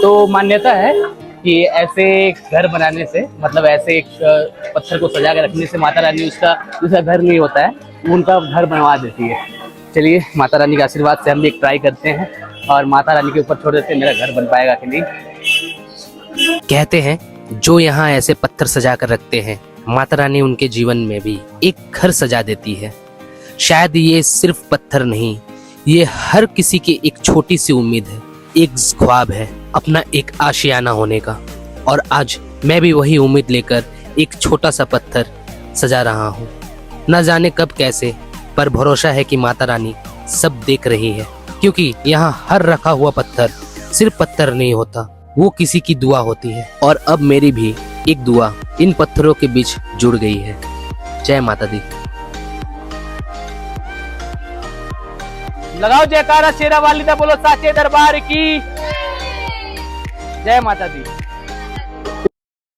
तो मान्यता है कि ऐसे घर बनाने से, मतलब ऐसे एक पत्थर को सजा के रखने से माता रानी उसका दूसरा घर नहीं होता है, उनका घर बनवा देती है। चलिए माता रानी के आशीर्वाद से हम भी एक ट्राई करते हैं और माता रानी के ऊपर छोड़ देते हैं, मेरा घर बन पाएगा कि नहीं। कहते हैं जो यहाँ ऐसे पत्थर सजा कर रखते हैं, माता रानी उनके जीवन में भी एक घर सजा देती है। शायद ये सिर्फ पत्थर नहीं, ये हर किसी की एक छोटी सी उम्मीद है, एक ख्वाब है अपना एक आशियाना होने का। और आज मैं भी वही उम्मीद लेकर एक छोटा सा पत्थर सजा रहा हूँ। न जाने कब कैसे, पर भरोसा है कि माता रानी सब देख रही है, क्योंकि यहाँ हर रखा हुआ पत्थर सिर्फ पत्थर नहीं होता, वो किसी की दुआ होती है। और अब मेरी भी एक दुआ इन पत्थरों के बीच जुड़ गई है। जय माता दी। लगाओ जयकारा शेरा वाली दा, बोलो साचे दरबार की जय माता दी।